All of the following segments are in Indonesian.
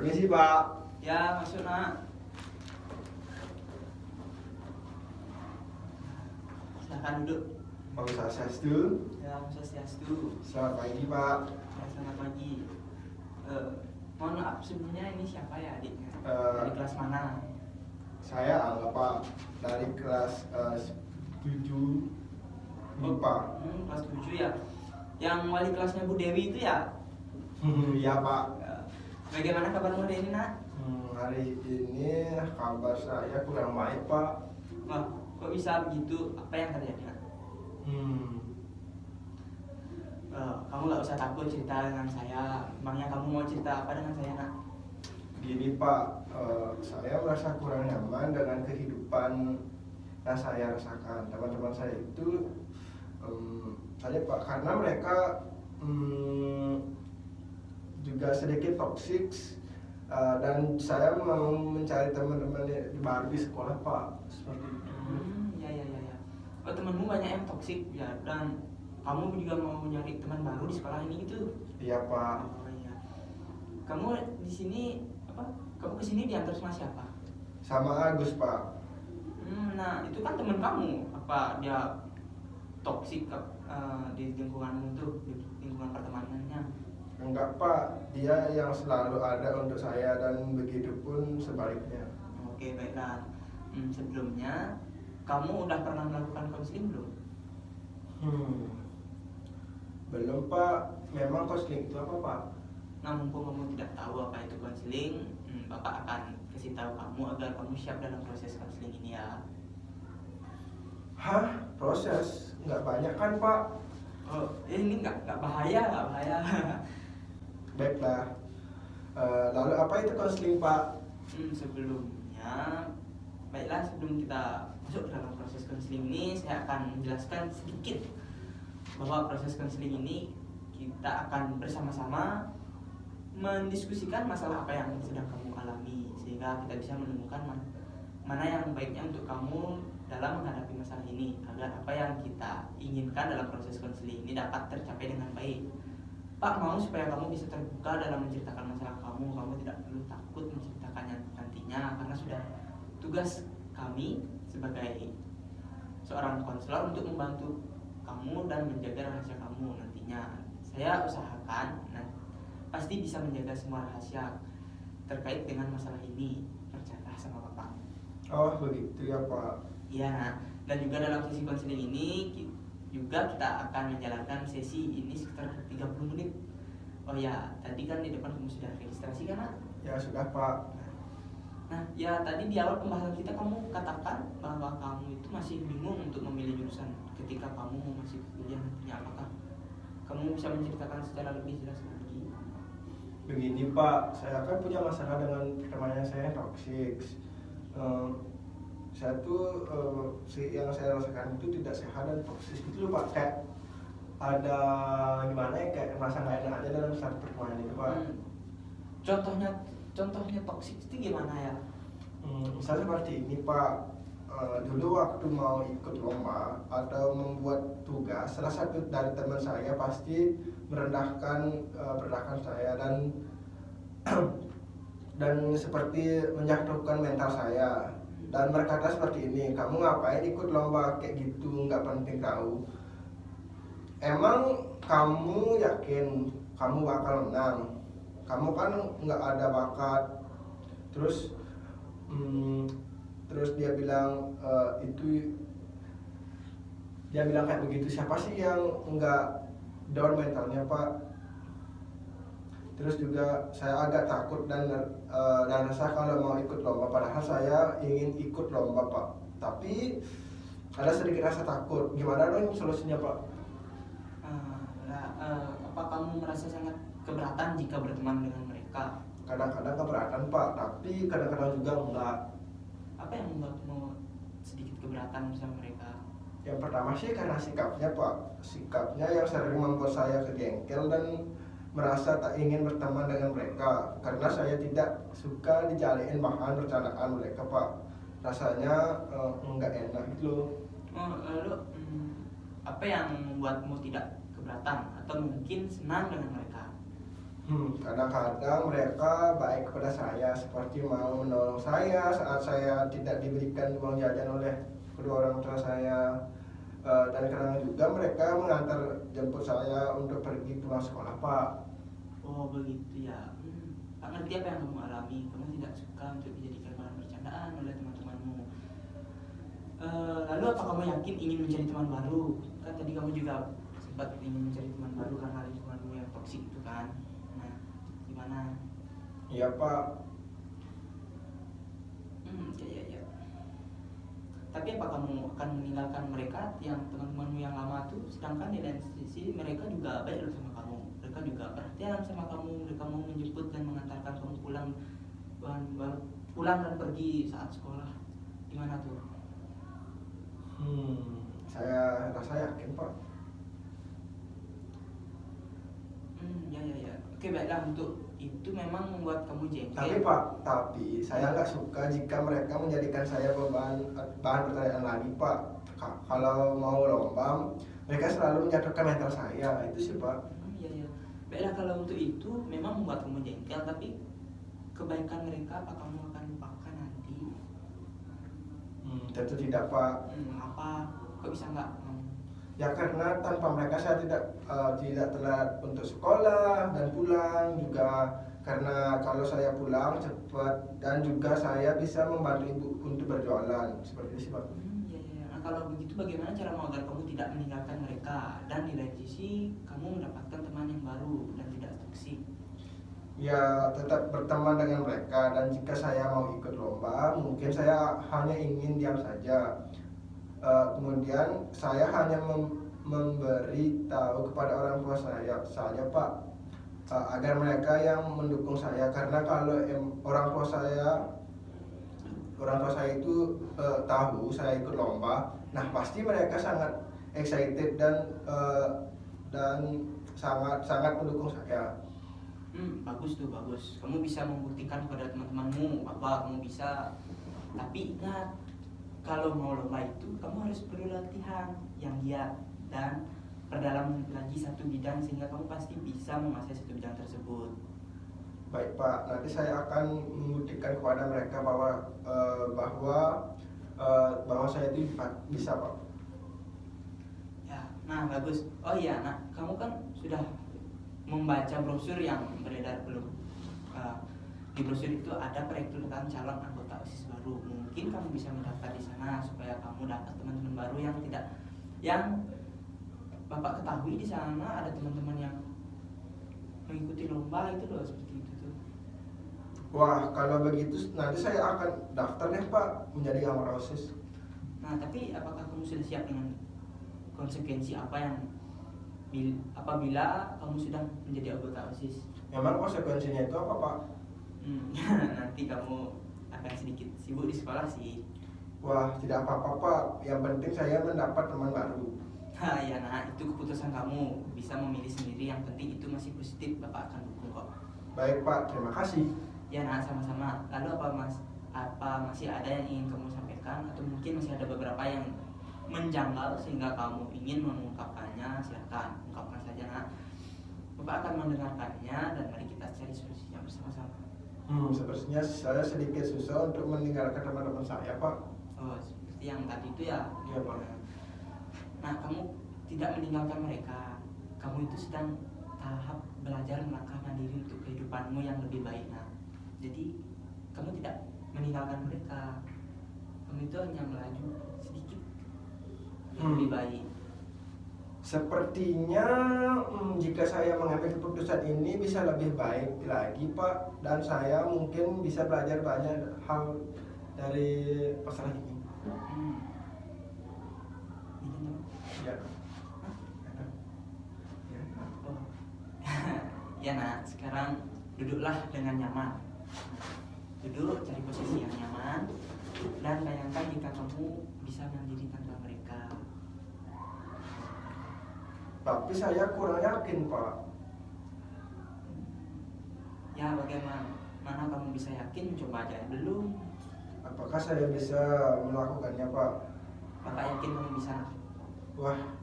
Permisi Pak. Ya, masuk nak. Silakan duduk. Om Swastiastu. Ya, Om Swastiastu. Selamat pagi Pak. Ya, selamat pagi. Mohon maaf sebelumnya, ini siapa ya adiknya? Eh, Dari kelas mana? Saya Angga Pak, dari kelas 7 MIPA. Kelas 7 ya. Yang wali kelasnya Bu Dewi itu ya? Iya Pak. Bagaimana kabarmu hari ini nak? Hari ini kabar saya kurang baik Pak. Wah, kok bisa begitu? Apa yang terjadi nak? Kamu gak usah takut cerita dengan saya. Emangnya kamu mau cerita apa dengan saya nak? Gini Pak, saya merasa kurang nyaman dengan kehidupan yang saya rasakan. Teman-teman saya itu saya Pak, karena mereka juga sedikit toksik, dan saya mau mencari teman-teman baru di sekolah Pak, seperti itu. Ya. Oh, temanmu banyak yang toksik ya, dan kamu juga mau nyari teman baru di sekolah ini gitu? Iya Pak. Oh iya. Kamu di sini apa? Kamu kesini diantar sama siapa? Sama Agus Pak. Nah itu kan teman kamu. Apa dia toksik di lingkunganmu tuh, di lingkungan pertemanannya? Enggak Pak, dia yang selalu ada untuk saya dan begitu pun sebaliknya. Oke baiklah. Sebelumnya kamu udah pernah melakukan konseling belum? Belum Pak. Memang konseling itu apa Pak? Nah mumpung kamu tidak tahu apa itu konseling, Bapak akan kasih tahu kamu agar kamu siap dalam proses konseling ini ya. Hah? Proses? Nggak banyak kan Pak? Oh, ini nggak bahaya. Baiklah. Lalu apa itu konseling Pak? Baiklah sebelum kita masuk dalam proses konseling ini, saya akan menjelaskan sedikit bahwa proses konseling ini kita akan bersama-sama mendiskusikan masalah apa yang sedang kamu alami, sehingga kita bisa menemukan mana yang baiknya untuk kamu dalam menghadapi masalah ini, agar apa yang kita inginkan dalam proses konseling ini dapat tercapai dengan baik. Pak mau supaya kamu bisa terbuka dalam menceritakan masalah kamu tidak perlu takut menceritakannya nantinya, karena sudah tugas kami sebagai seorang konselor untuk membantu kamu dan menjaga rahasia kamu nantinya. Saya usahakan pasti bisa menjaga semua rahasia terkait dengan masalah ini. Percayalah sama Bapak. Oh begitu ya Pak. Iya nah, dan juga dalam sesi konseling ini juga kita akan menjalankan sesi ini sekitar 30 menit. Oh ya, tadi kan di depan kamu sudah registrasi kan nak? Ya sudah Pak. Nah ya, tadi di awal pembahasan kita kamu katakan bahwa kamu itu masih bingung untuk memilih jurusan ketika kamu mau masuk kuliah nantinya. Apakah kamu bisa menceritakan secara lebih jelas lagi? Begini Pak, saya kan punya masalah dengan temannya saya yang toksik. Saya tuh yang saya rasakan itu tidak sehat dan toksik gitu loh Pak. Kayak ada gimana ya, kayak merasa nggak enak aja dalam satu pertemanan itu Pak. Contohnya toksik itu gimana ya? Misalnya seperti ini Pak. Dulu waktu mau ikut lomba atau membuat tugas, salah satu dari teman saya pasti merendahkan saya dan seperti menjatuhkan mental saya, dan berkata seperti ini, kamu ngapain ikut lomba kayak gitu, nggak penting tahu. Emang kamu yakin kamu bakal menang? Kamu kan nggak ada bakat. Terus dia bilang dia bilang kayak begitu. Siapa sih yang nggak down mentalnya Pak? Terus juga saya agak takut dan rasa kalau mau ikut lomba, padahal saya ingin ikut lomba Pak, tapi ada sedikit rasa takut. Gimana dong solusinya Pak? Apa kamu merasa sangat keberatan jika berteman dengan mereka? Kadang-kadang keberatan Pak, tapi kadang-kadang juga enggak. Apa yang membuatmu sedikit keberatan bersama mereka? Yang pertama sih karena sikapnya Pak. Sikapnya yang sering membuat saya kejengkel dan merasa tak ingin berteman dengan mereka, karena saya tidak suka dijadiin bahan bercandaan mereka Pak. Rasanya enggak enak gitu loh. Lalu apa yang membuatmu tidak keberatan atau mungkin senang dengan mereka? Kadang-kadang mereka baik kepada saya, seperti mau menolong saya saat saya tidak diberikan uang jajan oleh kedua orang tua saya. Dan kadang juga mereka mengantar jemput saya untuk pergi pulang sekolah, Pak. Oh begitu ya. Pak ngerti apa yang kamu alami. Kamu tidak suka untuk dijadikan bahan bercandaan oleh teman-temanmu. Lalu apa kamu yakin ingin mencari teman baru? Kan tadi kamu juga sempat ingin mencari teman baru karena lingkunganmu yang toksik itu kan. Nah, gimana? Iya, Pak. Ya. Tapi apa kamu akan meninggalkan mereka yang teman-temanmu yang lama tuh? Sedangkan di lain sisi mereka juga baik loh sama kamu. Mereka juga perhatian sama kamu. Mereka mau menjemput dan mengantarkan kamu pulang dan pergi saat sekolah. Gimana tuh? Saya rasa yakin, Pak. Ya. Oke, baiklah, untuk itu memang membuat kamu jengkel. Tapi Pak, saya nggak suka jika mereka menjadikan saya bahan pertanyaan lagi, Pak. Kalau mau lomba, mereka selalu menjatuhkan mental saya, itu sih, Pak. Ya. Baiklah, kalau untuk itu memang membuat kamu jengkel, tapi kebaikan mereka apa kamu akan lupakan nanti? Tentu tidak, Pak. Apa? Kok bisa nggak? Ya karena tanpa mereka saya tidak telat untuk sekolah dan pulang juga, karena kalau saya pulang cepat dan juga saya bisa membantu ibu untuk berjualan seperti itu sih, Pak. Ya. Nah, kalau begitu bagaimana cara agar kamu tidak meninggalkan mereka dan di lain sisi kamu mendapatkan teman yang baru dan tidak toksik? Ya tetap berteman dengan mereka, dan jika saya mau ikut lomba mungkin saya hanya ingin diam saja. Kemudian saya hanya memberi tahu kepada orang tua saya saja, Pak, agar mereka yang mendukung saya, karena kalau orang tua saya itu tahu saya ikut lomba, nah pasti mereka sangat excited dan sangat mendukung saya. Bagus tuh, bagus. Kamu bisa membuktikan kepada teman-temanmu apa kamu bisa. Tapi ingat, kalau mau lomba itu kamu harus perlu latihan yang giat dan perdalam lagi satu bidang sehingga kamu pasti bisa menguasai satu bidang tersebut. Baik, Pak, nanti saya akan membuktikan kepada mereka bahwa saya itu bisa, Pak. Ya, nah bagus. Oh iya, nah kamu kan sudah membaca brosur yang beredar belum? Di brosur itu ada perekrutan calon anggota OSIS baru. Mungkin kamu bisa mendaftar di sana supaya kamu dapat teman-teman baru yang Bapak ketahui di sana ada teman-teman yang mengikuti lomba itu loh, seperti itu tuh. Wah, kalau begitu nanti saya akan daftar deh, Pak, menjadi anggota OSIS. Nah, tapi apakah kamu sudah siap dengan konsekuensi apa yang apabila kamu sudah menjadi anggota OSIS? Memang konsekuensinya itu apa, Pak? Nanti kamu akan sedikit sibuk di sekolah sih. Wah, tidak apa-apa, Pak. Yang penting saya mendapat teman baru. Ya, nah itu keputusan kamu, bisa memilih sendiri. Yang penting itu masih positif, Bapak akan dukung kok. Baik, Pak, terima kasih. Ya, nah sama-sama. Lalu apa masih ada yang ingin kamu sampaikan, atau mungkin masih ada beberapa yang menjanggal sehingga kamu ingin mengungkapkannya? Silakan ungkapkan saja, nah. Bapak akan mendengarkannya dan mari kita cari solusinya bersama-sama. Sepertinya saya sedikit susah untuk meninggalkan teman-teman saya, Pak. Oh, seperti yang tadi itu ya. Iya, Pak. Nah, kamu tidak meninggalkan mereka. Kamu itu sedang tahap belajar melangkah mandiri untuk kehidupanmu yang lebih baik. Nah, jadi kamu tidak meninggalkan mereka. Kamu itu hanya melaju sedikit lebih baik. Sepertinya jika saya mengambil keputusan ini bisa lebih baik lagi, Pak, dan saya mungkin bisa belajar banyak hal dari masalah ini. Ya. Oh. Ya, nah sekarang duduklah dengan nyaman. Duduk, cari posisi yang nyaman, dan bayangkan jika kamu bisa mandiri tanpa mereka. Tapi saya kurang yakin, Pak. Ya, bagaimana kamu bisa yakin? Coba aja dulu. Apakah saya bisa melakukannya, Pak? Bapak yakin kamu bisa? Wah,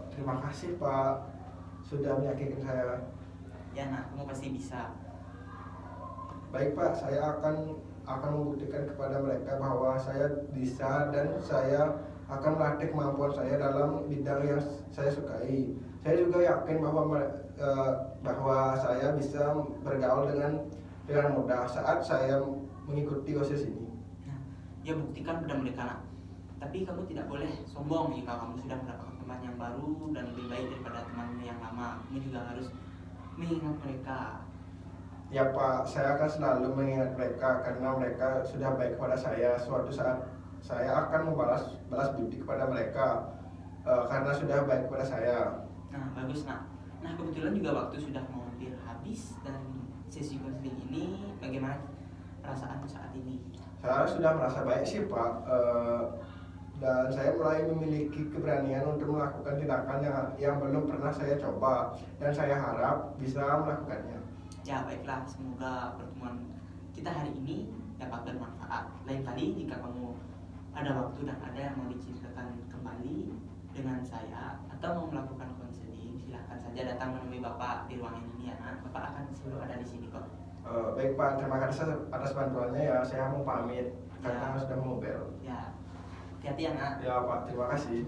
terima kasih, Pak, sudah meyakinkan saya. Ya nak, kamu pasti bisa. Baik Pak, saya akan membuktikan kepada mereka bahwa saya bisa dan saya akan melatih kemampuan saya dalam bidang yang saya sukai. Saya juga yakin bahwa saya bisa bergaul dengan mudah saat saya mengikuti OSIS ini. Nah, ya buktikan pada mereka nak. Tapi kamu tidak boleh sombong jika kamu sudah mendapatkan teman yang baru dan lebih baik daripada temanmu yang lama. Kamu juga harus mengingat mereka. Ya Pak, saya akan selalu mengingat mereka karena mereka sudah baik kepada saya. Suatu saat saya akan balas budi kepada mereka karena sudah baik kepada saya. Nah, bagus nak. Nah, kebetulan juga waktu sudah mau hampir habis dari sesi konseling ini. Bagaimana perasaanmu saat ini? Saya sudah merasa baik sih Pak, dan saya mulai memiliki keberanian untuk melakukan tindakan yang belum pernah saya coba, dan saya harap bisa melakukannya. Ya baiklah, semoga pertemuan kita hari ini dapat bermanfaat. Lain kali jika kamu ada waktu dan ada yang mau diceritakan kembali dengan saya atau mau melakukan konseling, silahkan saja datang menemui Bapak di ruangan ini ya nak. Bapak akan selalu ada di sini kok. Baik Pak, terima kasih atas bantuannya ya. Saya mau pamit karena sudah mau bel. Ya, hati-hati ya nak. Ya Pak, terima kasih.